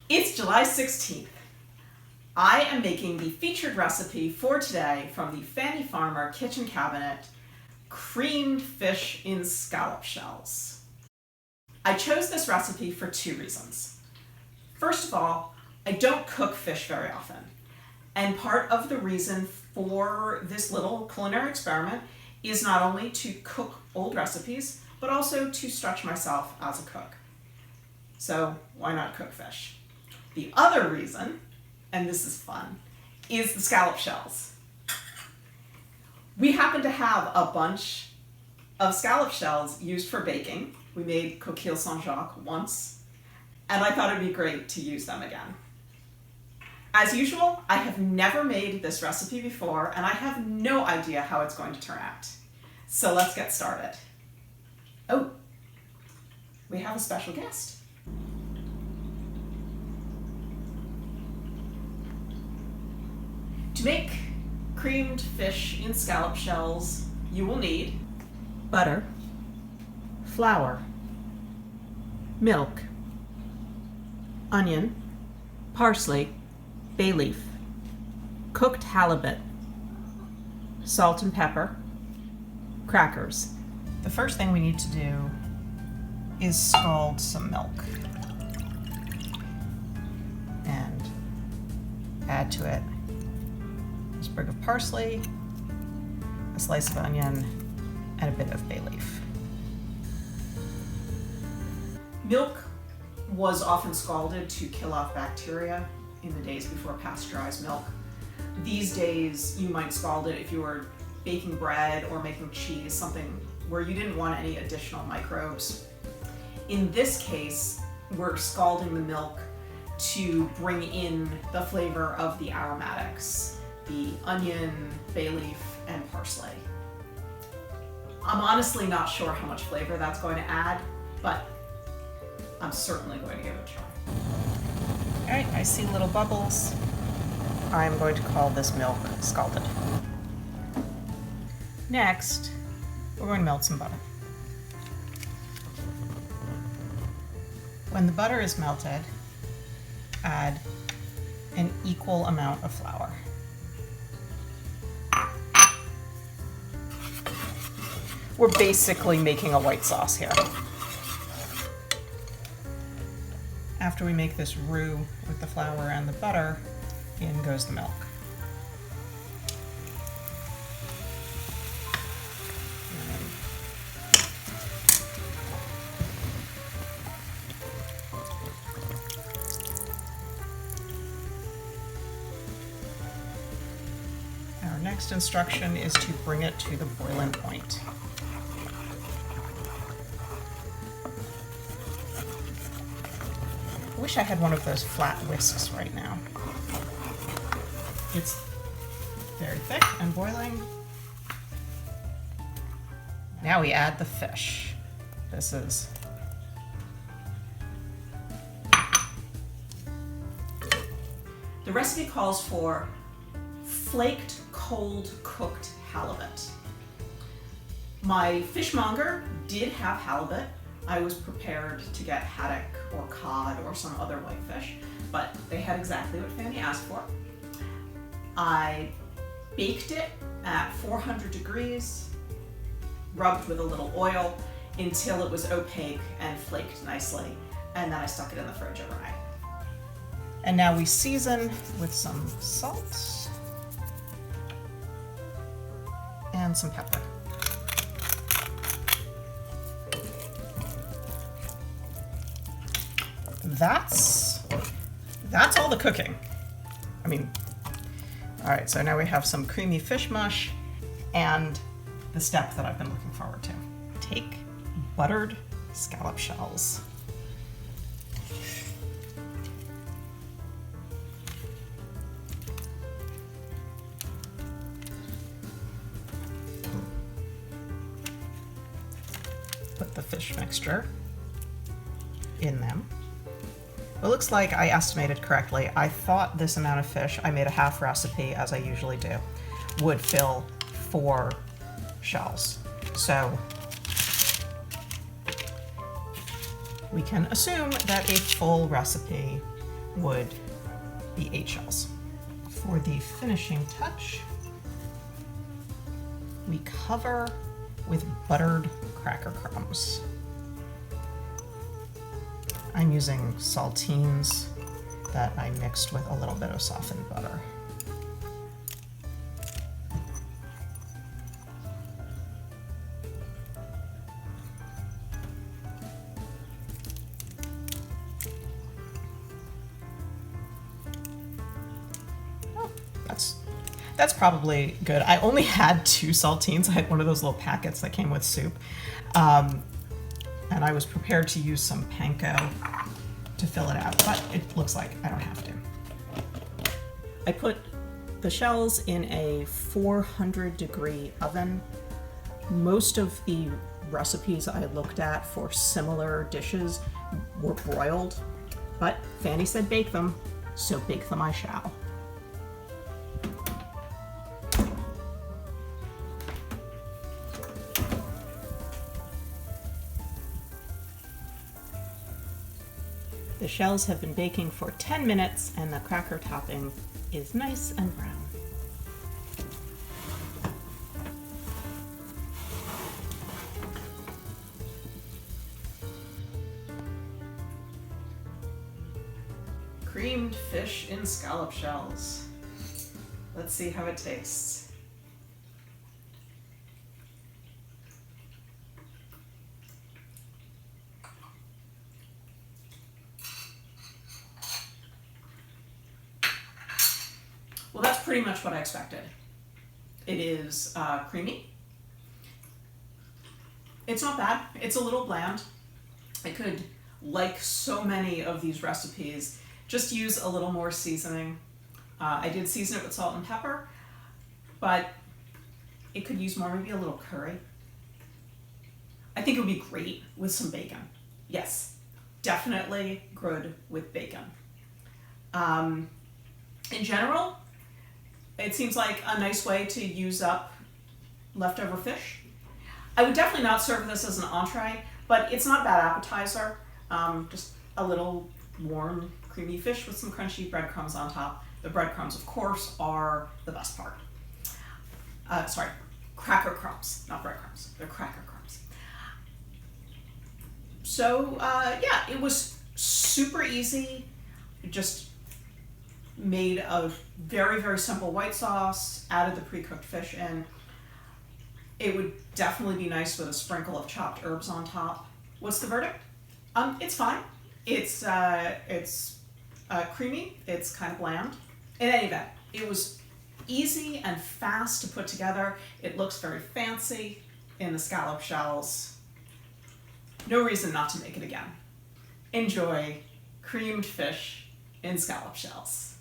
It's July 16th. I am making the featured recipe for today from the Fannie Farmer kitchen cabinet, creamed fish in scallop shells. I chose this recipe for two reasons. First of all, I don't cook fish very often, and part of the reason for this little culinary experiment is not only to cook old recipes, but also to stretch myself as a cook. So why not cook fish? The other reason, and this is fun, is the scallop shells. We happen to have a bunch of scallop shells used for baking. We made coquille Saint-Jacques once, and I thought it'd be great to use them again. As usual, I have never made this recipe before, and I have no idea how it's going to turn out. So let's get started. Oh, we have a special guest. To make creamed fish in scallop shells, you will need butter, flour, milk, onion, parsley, bay leaf, cooked halibut, salt and pepper, crackers. The first thing we need to do is scald some milk and add to it a sprig of parsley, a slice of onion, and a bit of bay leaf. Milk was often scalded to kill off bacteria in the days before pasteurized milk. These days, you might scald it if you were baking bread or making cheese, something where you didn't want any additional microbes. In this case, we're scalding the milk to bring in the flavor of the aromatics, the onion, bay leaf, and parsley. I'm honestly not sure how much flavor that's going to add, but I'm certainly going to give it a try. All right, I see little bubbles. I'm going to call this milk scalded. Next, we're going to melt some butter. When the butter is melted, add an equal amount of flour. We're basically making a white sauce here. After we make this roux with the flour and the butter, in goes the milk. Our next instruction is to bring it to the boiling point. I wish I had one of those flat whisks right now. It's very thick and boiling. Now we add the fish. This is the recipe calls for flaked, cold cooked halibut. My fishmonger did have halibut. I was prepared to get haddock or cod or some other whitefish, but they had exactly what Fannie asked for. I baked it at 400 degrees, rubbed with a little oil until it was opaque and flaked nicely, and then I stuck it in the fridge overnight. And now we season with some salt and some pepper. That's all the cooking. I mean, all right, so now we have some creamy fish mush and the step that I've been looking forward to. Take buttered scallop shells. Put the fish mixture in them. It looks like I estimated correctly. I thought this amount of fish, I made a half recipe as I usually do, would fill 4 shells. So we can assume that a full recipe would be 8 shells. For the finishing touch, we cover with buttered cracker crumbs. I'm using saltines that I mixed with a little bit of softened butter. That's probably good. I only had 2 saltines. I had one of those little packets that came with soup. And I was prepared to use some panko to fill it out, but it looks like I don't have to. I put the shells in a 400-degree oven. Most of the recipes I looked at for similar dishes were broiled, but Fannie said bake them, so bake them I shall. The shells have been baking for 10 minutes and the cracker topping is nice and brown. Creamed fish in scallop shells. Let's see how it tastes. Well, that's pretty much what I expected. It is creamy. It's not bad. It's a little bland. I could, like so many of these recipes, just use a little more seasoning. I did season it with salt and pepper, but it could use more, maybe a little curry. I think it would be great with some bacon. Yes, definitely good with bacon. In general, it seems like a nice way to use up leftover fish. I would definitely not serve this as an entree, but it's not a bad appetizer. Just a little warm, creamy fish with some crunchy breadcrumbs on top. The breadcrumbs, of course, are the best part. Sorry, cracker crumbs, not breadcrumbs. They're cracker crumbs. So yeah, it was super easy. Just made a very, very simple white sauce, added the pre-cooked fish in. It would definitely be nice with a sprinkle of chopped herbs on top. What's the verdict? It's fine. It's creamy. It's kind of bland. In any event, it was easy and fast to put together. It looks very fancy in the scallop shells. No reason not to make it again. Enjoy creamed fish in scallop shells.